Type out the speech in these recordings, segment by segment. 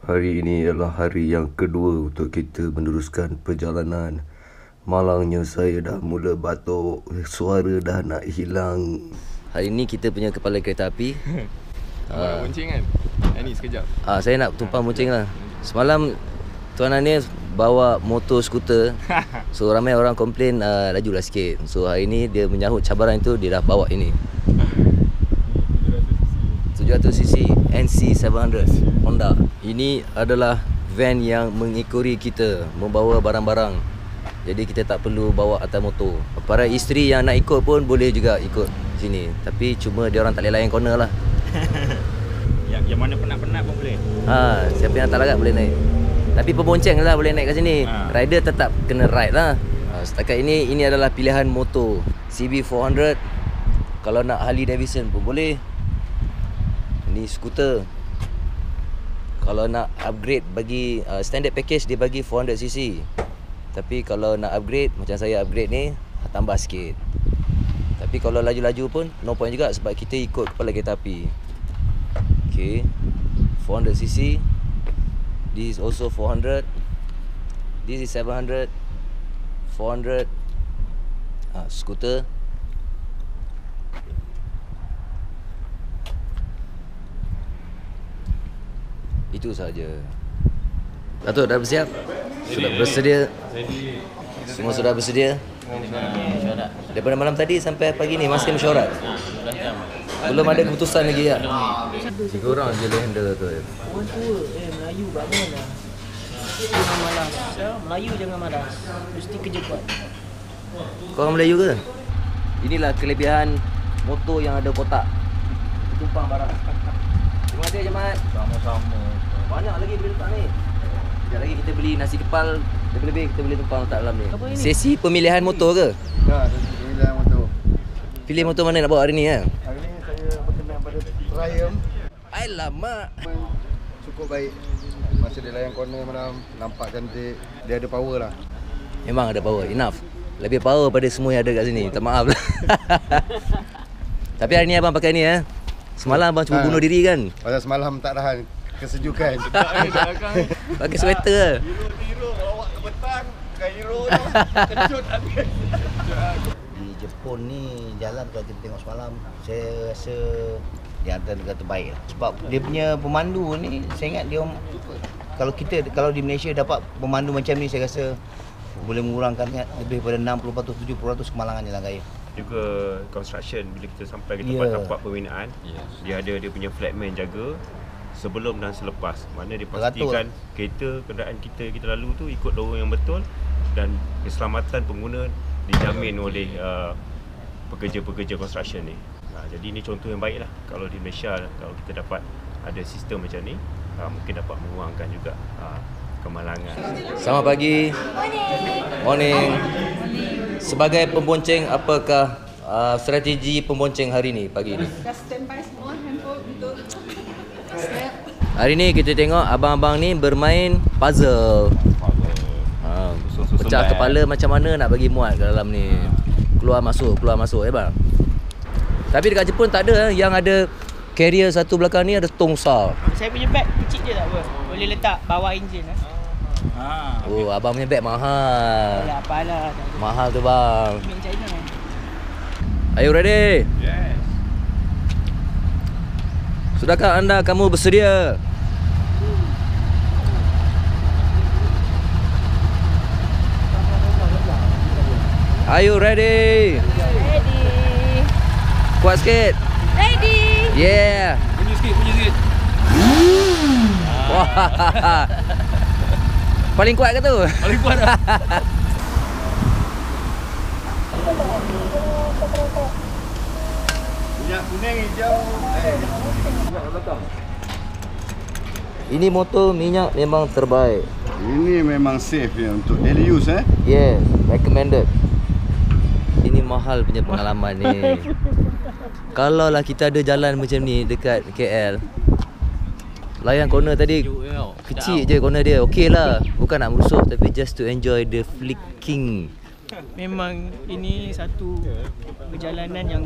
Hari ini adalah hari yang kedua untuk kita meneruskan perjalanan. Malangnya saya dah mula batuk, suara dah nak hilang. Hari ini kita punya kepala kereta api nak bonceng kan? Ni sekejap. Saya nak tumpang bonceng lah. Semalam Tuan Anis bawa motor skuter. So ramai orang komplain lajulah sikit. So hari ini dia menyahut cabaran itu, dia dah bawa ini 700cc NC700 Honda. Ini adalah van yang mengikori kita, membawa barang-barang. Jadi kita tak perlu bawa atas motor. Para isteri yang nak ikut pun boleh juga ikut sini. Tapi cuma dia orang tak boleh layan corner lah. Yang mana penat-penat pun boleh. Siapa yang tak larat boleh naik. Tapi pembonceng lah boleh naik kat sini. Rider tetap kena ride lah. Setakat ini adalah pilihan motor CB400. Kalau nak Harley Davidson pun boleh. Ini skuter. Kalau nak upgrade bagi standard package dia bagi 400cc. Tapi kalau nak upgrade macam saya upgrade ni, tambah sikit. Tapi kalau laju-laju pun no point juga sebab kita ikut kepala kereta api. Okay, 400cc. This is also 400. This is 700. 400. Skuter. Itu saja. Datuk dah bersiap? Sudah bersedia? Semua sudah bersedia? Daripada malam tadi sampai pagi ni masih mesyuarat? Belum ada keputusan lagi ya? 3 orang je boleh handle tu. Orang tua, Melayu bangun lah. Jangan malas. Melayu jangan malas. Mesti kerja kuat. Kau orang Melayu ke? Inilah kelebihan motor yang ada kotak. Tumpang barang. Terima kasih Jamat. Sama-sama. Banyak lagi boleh letak ni. Sekejap lagi kita beli nasi kepal. Lebih-lebih kita boleh tumpang letak dalam ni. Sesi pemilihan motor ke? Ya, pemilihan motor. Pilih motor mana nak bawa hari ni ya? Hari ni saya berkenan pada Triumph. Alamak. Cukup baik. Masa dia layan corner malam, nampak cantik. Dia ada power lah. Memang ada power, enough. Lebih power pada semua yang ada kat sini. Minta maaf lah. Tapi hari ni abang pakai ni ya. Semalam abang cuba bunuh diri kan? Pasal semalam tak tahan kesejukan. Pakai sweater. Hero awak ke petang, bukan hero tu. Kejut habis. Di Jepun ni jalan kalau kita tengok semalam, saya rasa di antara negara terbaik lah. Sebab dia punya pemandu ni, saya ingat dia kalau di Malaysia dapat pemandu macam ni, saya rasa boleh mengurangkan lebih pada 60%, 70% kemalangan jalan raya. Juga construction, bila kita sampai ke tempat-tempat pembinaan, dia ada dia punya flatman jaga sebelum dan selepas. Mana dia pastikan kereta kenderaan kita lalu tu ikut lorong yang betul dan keselamatan pengguna dijamin oleh pekerja-pekerja construction ni. Jadi ini contoh yang baik lah. Kalau di Malaysia, kalau kita dapat ada sistem macam ni, mungkin dapat mengurangkan juga kemalangan. Selamat pagi. Morning. Sebagai pembonceng, apakah strategi pembonceng hari ni, pagi ni? Dah standby semua handphone untuk snap. Hari ni kita tengok abang-abang ni bermain puzzle. Pecah kepala macam mana nak bagi muat ke dalam ni. Keluar masuk ya bang. Tapi dekat Jepun tak ada yang ada carrier satu belakang ni ada tong besar. Saya punya bag kecil je tak apa. Boleh letak bawah enjin lah. Oh, abang punya beg mahal. Apalah. Mahal tu bang. Made China. Are you ready? Yes. Sudahkah kamu bersedia? Are you ready? Ready. Kuat sikit. Ready. Yeah. Bunyi sikit. Wah. Paling kuat ke tu? Paling kuat dah. Minyak kuning hijau. Ini motor minyak memang terbaik. Ini memang safe ya untuk daily use Yes, recommended. Ini mahal punya pengalaman ni. Kalau lah kita ada jalan macam ni dekat KL, layan corner tadi kecil je corner dia, okey lah. Bukan nak merusuh tapi just to enjoy the flicking. Memang ini satu perjalanan yang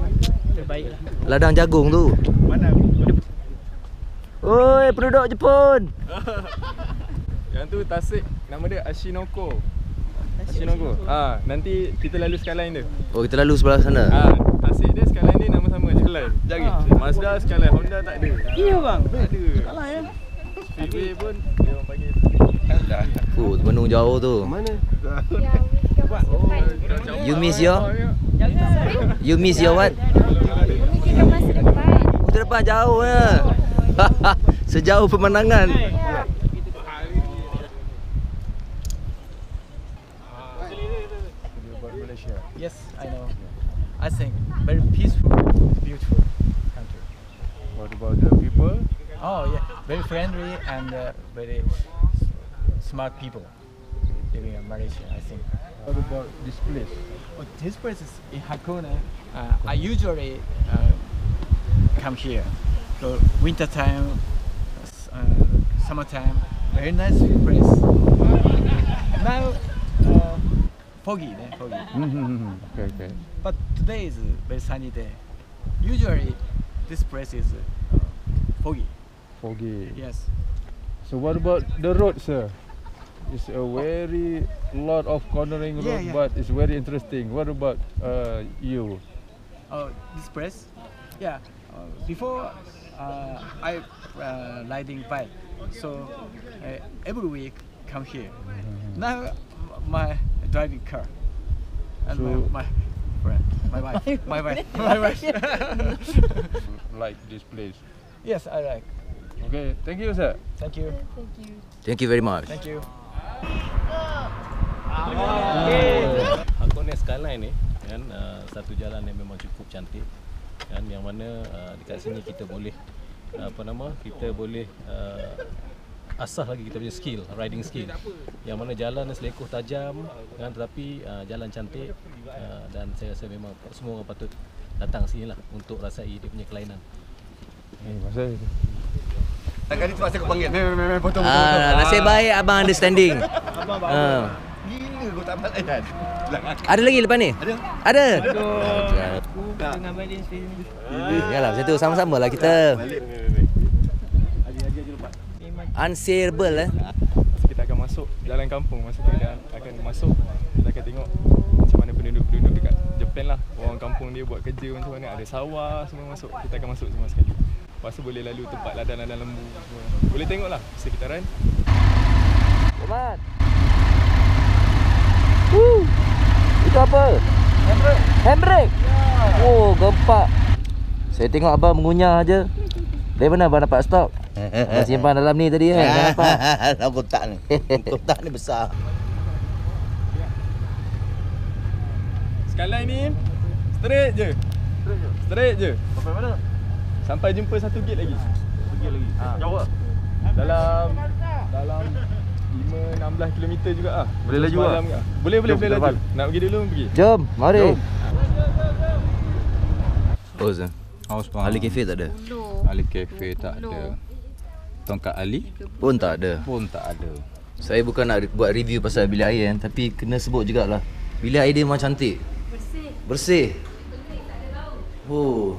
terbaik lah. Ladang jagung tu. Mana? Oi, penduduk Jepun. Yang tu tasik, nama dia Ashinoko. Ashinoko. Nanti kita lalu skyline dia. Oh, kita lalu sebelah sana. Tasik dia skyline dia nama sama Skyline. Jari. Mazda Skyline, Honda tak ada. Iya bang. Tak ada. Salah ya. Speedway pun dia orang panggil. Menung jauh tu. Mana? You miss your? You miss your what? Kita masa depan. Ke depan jauh ya. Sejauh pemandangan. Yes, I know. I think very peaceful, beautiful country. What about the people? Oh yeah, very friendly and very smart people living in Malaysia, I think. What about this place? Oh, this place is in Hakone. I usually come here. So winter time, summertime, very nice place. Now foggy, foggy. Okay. But today is a very sunny day. Usually, this place is foggy. Foggy. Yes. So what about the road, sir? It's a very lot of cornering road, Yeah. but it's very interesting. What about you? This place? Yeah. Before I riding bike, so every week come here. Now my driving car and So- my friend, my wife. Like this place. Yes, I like. Okay, thank you, sir. Thank you. Thank you. Thank you very much. Thank you. Hakone Skyline ni kan satu jalan yang memang cukup cantik kan, yang mana dekat sini kita boleh kita boleh asah lagi kita punya skill, riding skill, yang mana jalan selekoh tajam kan, tetapi jalan cantik, dan saya rasa memang semua orang patut datang sini lah untuk rasai dia punya kelainan. Masa Kali tu aku panggil. Potong. Nasib baik abang understanding. Gila kau tak balik kan. Ada lagi lepas ni? Ada. Dengan Badin sini. Yalah, macam tu sama-sama lah kita. Memang Unsailable kita akan masuk jalan kampung. Masa kita akan masuk, kita akan tengok macam mana penduduk-penduduk dekat Jepun lah. Orang kampung dia buat kerja macam mana, ada sawah semua masuk. Kita akan masuk semua sekali. Lepas tu boleh lalu tempat ladang-ladang lembu semua. Boleh tengok lah sekitaran. Selamat. Itu apa? Handbrake. Oh, gempak. Saya tengok abang mengunyah aje. Dari mana abang dapat stok? Abang simpan dalam ni tadi kan? Dah nampak? Dalam kotak ni. Kotak ni besar. Skyline ni straight je. Straight je. Sampai mana? Sampai jumpa satu gate lagi. Satu gate lagi. Jauh tak? Dalam 5-16 km juga ah. Boleh laju ah. Boleh laju. Nak pergi dulu pergi. Jom, mari. Jom. Haus ah. Haus bang. Ali Cafe tak ada? Ali Cafe tak ada. Tongkat Ali Pun tak ada. pun tak ada. Saya bukan nak buat review pasal bilik air kan, tapi kena sebut jugalah. Bilik air dia memang cantik. Bersih. Oh.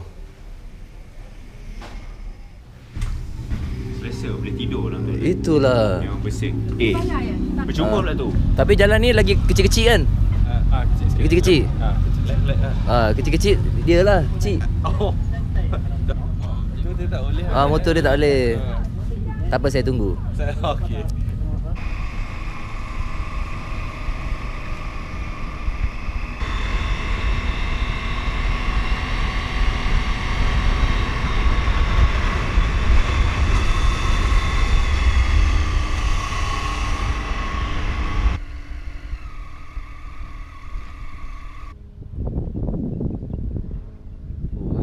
Selesa boleh tidur lah. Itulah. Memang bersih. Bercumur pula tu. Tapi jalan ni lagi kecil-kecil kan? Kecil sikit. Kecil-kecil. Light lah. Kecil-kecil dia lah, kecil. Oh. Itu dia tak boleh. Motor dia tak boleh. Tak apa, saya tunggu. Okey.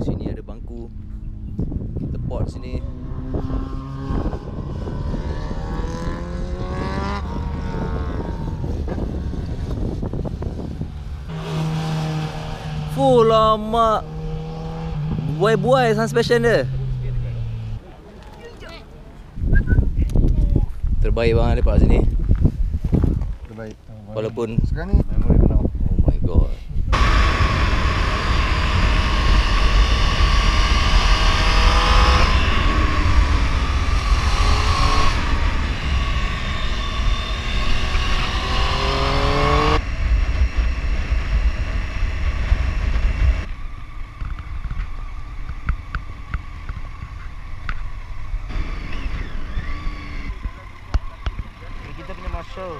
Sini ada bangku. Kita port sini. Full lama. Buai-buai suspension dia. Terbaik bang lepak sini. Terbaik. Walaupun Sekarang ni oh my god. show.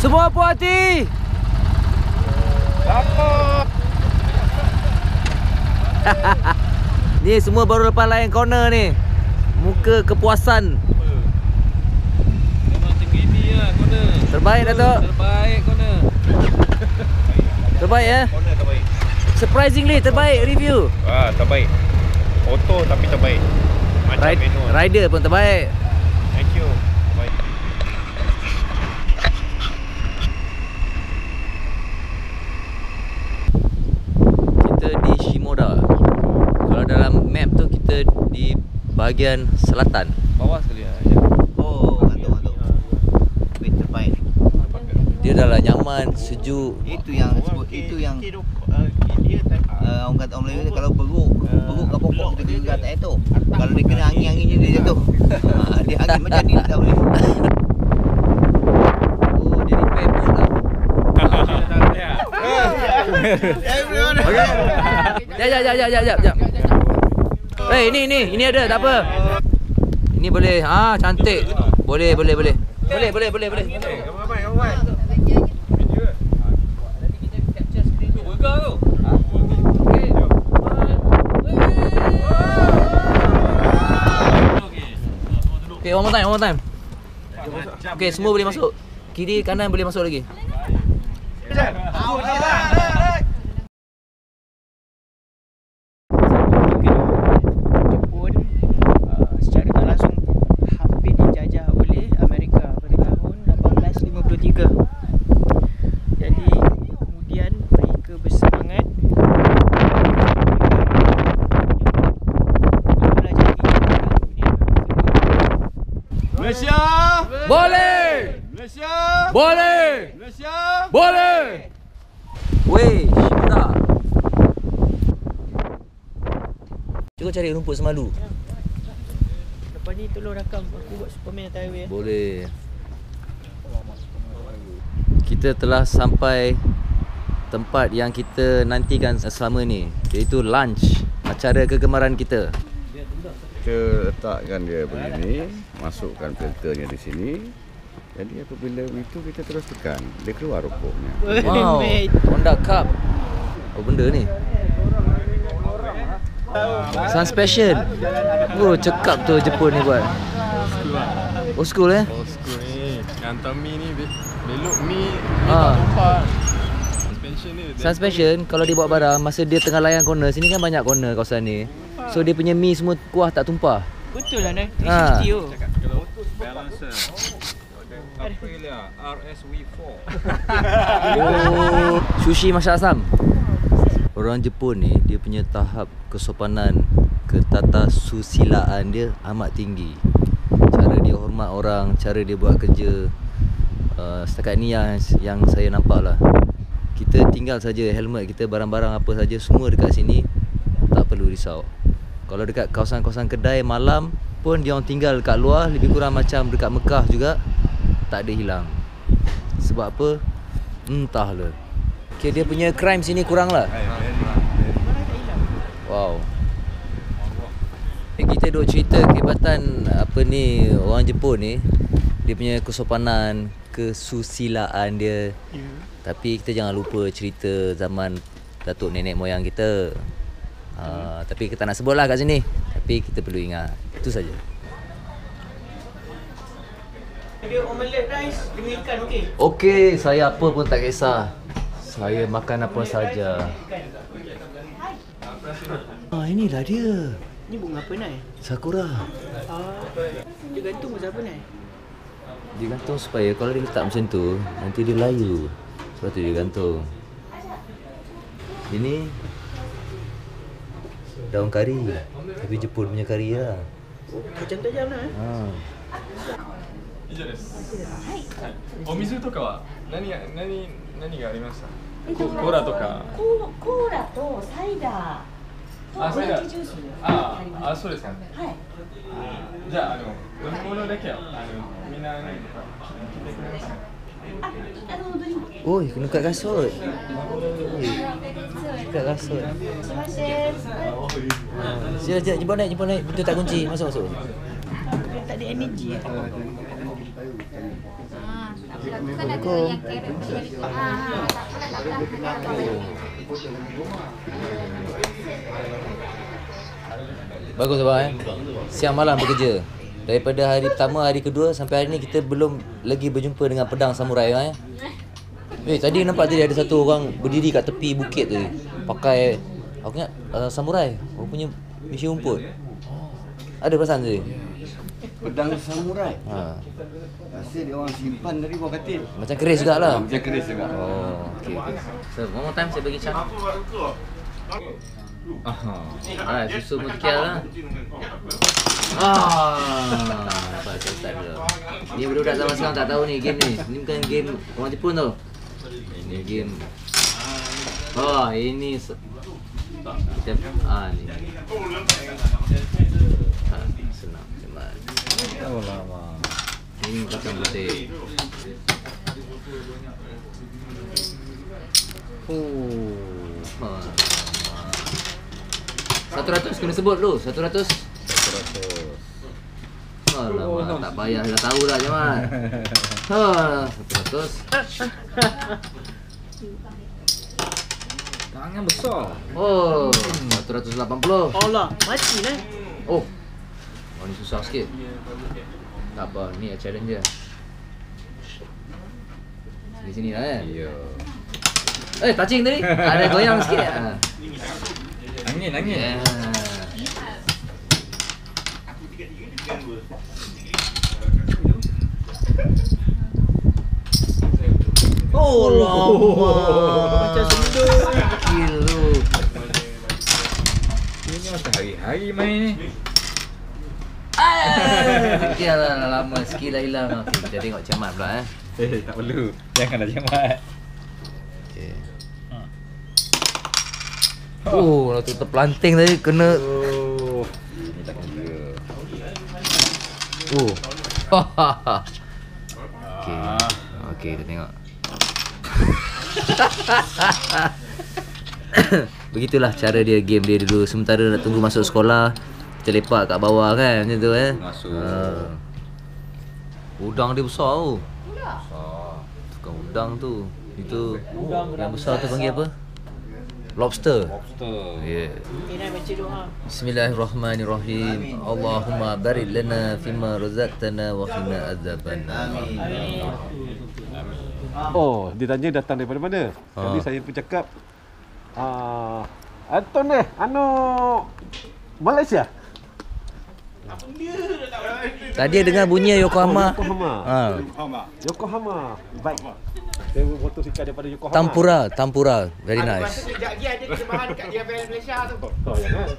Semua puas hati. Ni semua baru lepas layan corner ni. Muka kepuasan. Memang tinggi ni lah corner. Terbaik Datuk. Terbaik corner. Terbaik ya. Corner terbaik. Surprisingly terbaik review. Terbaik. Auto tapi terbaik. Macam manual. Rider pun terbaik. Thank you. Baik. Kita di Shimoda. Kalau dalam map tu kita di bahagian selatan. Bawah sekali lah. Oh, ngantuk. Wait, terbaik. Dia dah lah nyaman, sejuk. Itu yang orang kata orang Melayu kalau beruk kat pokok kita gegar tak tu. Kalau dia kena angin je dia jatuh. Dia angin macam ni tak boleh. Oh, dia repair boat lah. Jap. Ini ada, tak apa. Ini boleh. Cantik. Boleh. Okay, one more time. Okay, semua boleh masuk. Kiri, kanan boleh masuk lagi. Jepun secara tak langsung hampir dijajah oleh Amerika pada tahun 1853. Jadi kemudian mereka bersemangat Malaysia! Boleh! Malaysia! Boleh! Malaysia! Boleh! Weh, Shimoda. Cuba cari rumput semalu. Lepas ni tolong rakam aku buat Superman atas highway. Boleh. Kita telah sampai tempat yang kita nantikan selama ni, iaitu lunch, acara kegemaran kita. Kita letakkan dia begini, masukkan filternya di sini. Jadi apabila itu kita terus tekan, dia keluar rokoknya. Wow, Honda Cup. Oh, benda ni. Suspension. Oh, cekap tu Jepun ni buat. Old school eh? Old school ni. Yang Tommy ni belok mi tak tumpah. Suspension kalau dia bawa barang, masa dia tengah layan corner, sini kan banyak corner kawasan ni. So dia punya mi semua kuah tak tumpah. Betul lah Nek. 360 tu. Balancer. Aprilia RSV4. Oh, sushi masak asam. Orang Jepun ni dia punya tahap kesopanan, ketatasusiliaan dia amat tinggi. Cara dia hormat orang, cara dia buat kerja, setakat ni yang saya nampak lah. Kita tinggal saja helmet kita, barang-barang apa saja semua dekat sini, tak perlu risau. Kalau dekat kawasan-kawasan kedai malam pun dia orang tinggal dekat luar, lebih kurang macam dekat Mekah juga, tak ada hilang. Sebab apa? Entahlah. Okay, dia punya crime sini kurang lah. Wow. Kita duk cerita kehebatan apa ni orang Jepun ni, dia punya kesopanan, kesusilaan dia. Tapi kita jangan lupa cerita zaman datuk nenek moyang kita. Tapi kita nak sebut lah kat sini. Tapi kita perlu ingat, itu saja. Dia omelette rice dengan ikan okey. Okey, saya apa pun tak kisah. Saya makan apa saja. Inilah dia. Ni bunga apa Nai? Sakura. Dia gantung pasal apa Nai? Dia gantung supaya kalau dia letak macam tu, nanti dia layu. Sebab tu dia gantung. Ini daun kari. Tapi Jepun punya kari lah. Macam tajam lah. 以上です。はい。お水とかは何がありました？コーラとか。コーラとサイダーとオレンジジュースあります。そうですか。はい。じゃあ飲み物だけはみんな何とか聞いてくれますか？Oi, kena kat kasut. Kat kasut. Sila, jemput naik. Betul tak kunci? Masuk. Dia tak ada energy. Kan ada yang carrot. Bagus abang Siang malam bekerja. Daripada hari pertama, hari kedua sampai hari ni kita belum lagi berjumpa dengan pedang samurai tadi nampak tadi ada satu orang berdiri kat tepi bukit tu. Pakai aku ingat samurai. Orang punya misi rumput. Ada perasaan tu. Pedang samurai. Rasa dia orang simpan dari bawah katil. Macam keris jugalah. Macam keris juga. Oh, okey. So, one more time saya bagi chance. Susu mutiara lah. Nampak saya start dulu. Ni budak-budak zaman sekarang tak tahu ni game ni. Ni bukan game orang Jepun tau. Ini game. Ini kita ni. Senang cepat. Oh lama. Ini kacang putih. 100 kena sebut dulu. 100. Alamak, tak payah dah tahu dah Jamal. 100. Tangan besar. 180. Allah, mati lah. Oh, ni susah sikit. Tak apa, ni challenge je. Sini lah Ya. Touching tadi. Ada goyang sikit. Angin. Yeah. Oh lama. Macam sendul. Gila. Ini macam hari-hari main ni. Fikir lah lama skill dah hilang. Okay, kita tengok cermat pula Tak perlu. Jangan dah cermat. Okay. Lah tu terpelanting tadi kena. Ni tak kira. Okay, kita tengok. Begitulah cara dia game dia dulu. Sementara nak tunggu masuk sekolah, kita lepak kat bawah kan macam tu Masuk. Udang dia besar tau. Besar. Bukan udang tu. Itu yang besar tu panggil apa? Lobster. Ya. Ini baca doa. Bismillahirrahmanirrahim. Allahumma barik lana fima razaqtana wa qina adzabannar. Oh, dia tanya datang daripada mana? Jadi saya pun cakap Anton Malaysia. Tadi dengar bunyi Yokohama. Yokohama. Baik. Saya motosikal daripada Yokohama. Tempura. Very nice. Sekejap lagi ada kesembahan dekat JFL Malaysia tu. Oh, ya kan?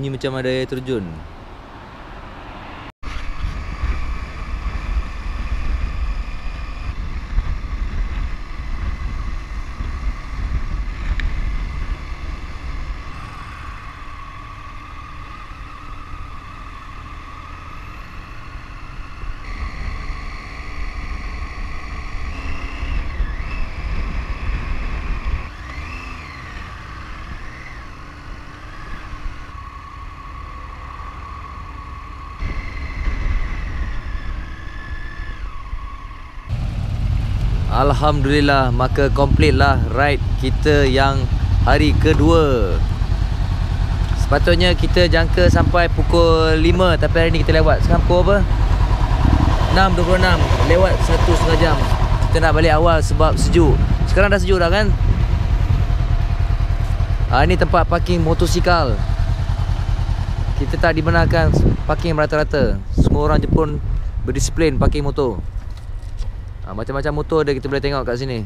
Bunyi macam ada air terjun. Alhamdulillah, maka complete lah ride kita yang hari kedua. Sepatutnya kita jangka sampai pukul 5, tapi hari ni kita lewat. Sekarang pukul apa? 6.26. Lewat 1,5 jam. Kita nak balik awal sebab sejuk. Sekarang dah sejuk dah kan? Ini tempat parking motosikal. Kita tak dibenarkan parking rata-rata. Semua orang Jepun berdisiplin parking motor. Macam-macam motor ada kita boleh tengok kat sini.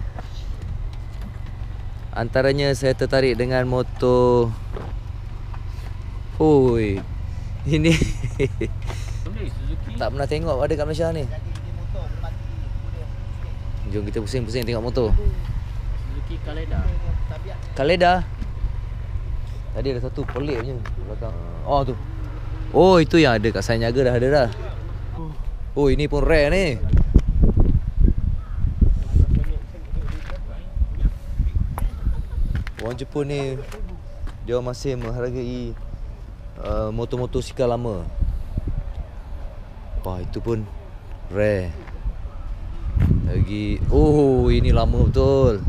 Antaranya saya tertarik dengan motor. Oi, ini tak pernah tengok ada kat Malaysia ni. Jom kita pusing-pusing tengok motor. Suzuki Kaleda. Kaleda. Tadi ada satu pelik punya belakang. Oh tu. Oh, itu yang ada kat Sainyaga dah ada dah. Oh, ini pun rare ni. Orang Jepun ni dia masih menghargai motor-motosikal lama. Wah, itu pun rare. Lagi, oh, ini lama betul.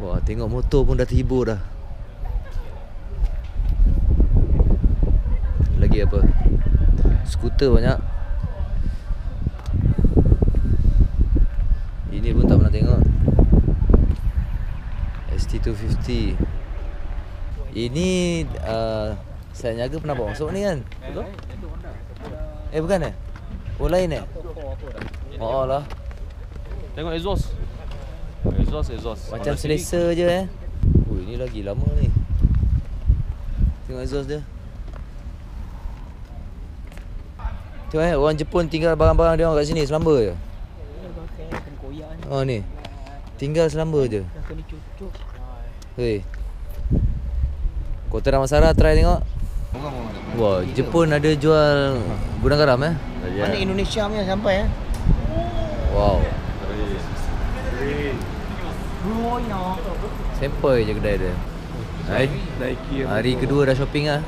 Wah, tengok motor pun dah terhibur dah. Lagi apa? Skuter banyak. Ini pun tak pernah tengok. ST250. Ini Sainyaga pernah bawa masuk ni kan? Betul? Bukan eh? Oh, lain eh? Oh lah. Tengok exhaust. Exhaust. Macam selesa je eh. Oh, ini lagi lama ni. Tengok exhaust dia. Tengok orang Jepun tinggal barang-barang dia orang kat sini selamba je. Oh ni. Tinggal selamba je. Hei. Kota Damansara try tengok. Wah, Jepun ada jual gudang garam eh? Mana Indonesia punya sampai eh? Wow. Sampai je kedai dia. Hari kedua dah shopping ah.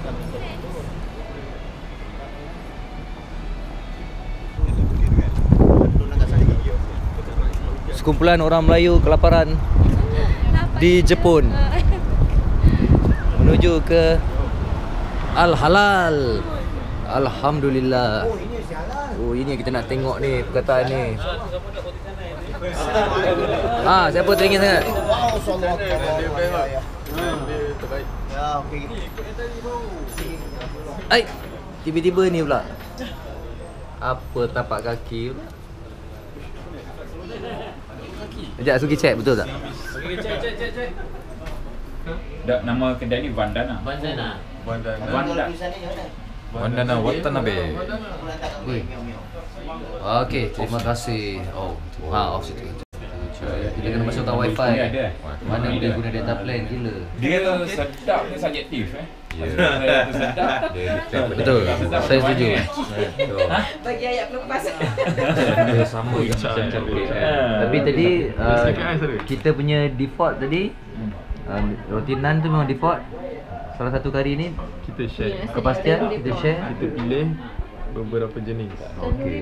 Sekumpulan orang Melayu kelaparan di Jepun menuju ke Al-Halal. Alhamdulillah. Oh, ini yang kita nak tengok ni, perkataan ni. Siapa teringin sangat? Ai, tiba-tiba ni pula. Apa tapak kaki pula? Sekejap, Sugi check betul tak? Cek. Nama kedai ni Vandana. Vandana Watanabe. Okey, terima kasih. Oh, off situ. Kita kena masukkan wifi. Mana boleh guna data plan gila. Dia sedap ni subjektif Betul. Saya setuju. Bagi ayat pelepas. Sama tapi tadi kita punya default tadi roti naan tu memang default. Salah satu kari ni kita share. Kepastian kita share. Kita pilih beberapa jenis. Okey.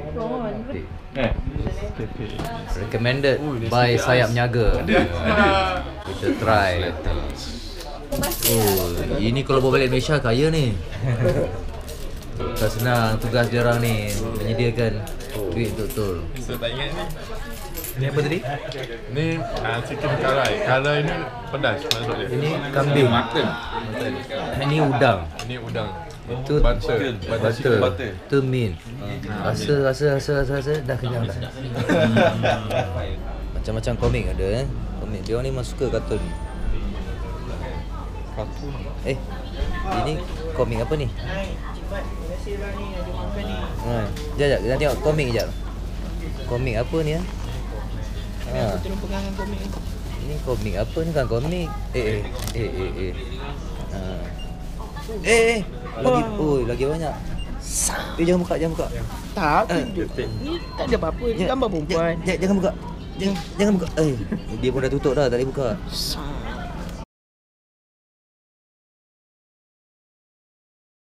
Recommended by Sayap Niaga. Kita try. Oh, ini kalau bawa balik Malaysia kaya ni. Tak senang tugas dia orang ni menyediakan duit betul-betul. So tak ingat ni. Ni apa tadi? Ni chicken karai. Karai ni pedas maksud dia. Ini kambing. Ini udang. Ini udang. Itu butter. Itu mint. Rasa dah kenyang dah. Macam-macam komik ada eh. Komik dia orang ni memang suka kartun. Ini komik apa ni? Cik Mat, terima kasih bang ni ada makan ni. Sekejap, kita tengok komik sekejap. Komik apa ni ya? Aku tolong pegangan komik ni. Ini komik apa ni kan komik? Lagi banyak. Jangan buka. Tak, ni tak ada apa-apa. Gambar perempuan. Jangan buka. Jangan buka. Dia pun dah tutup dah, tak boleh buka.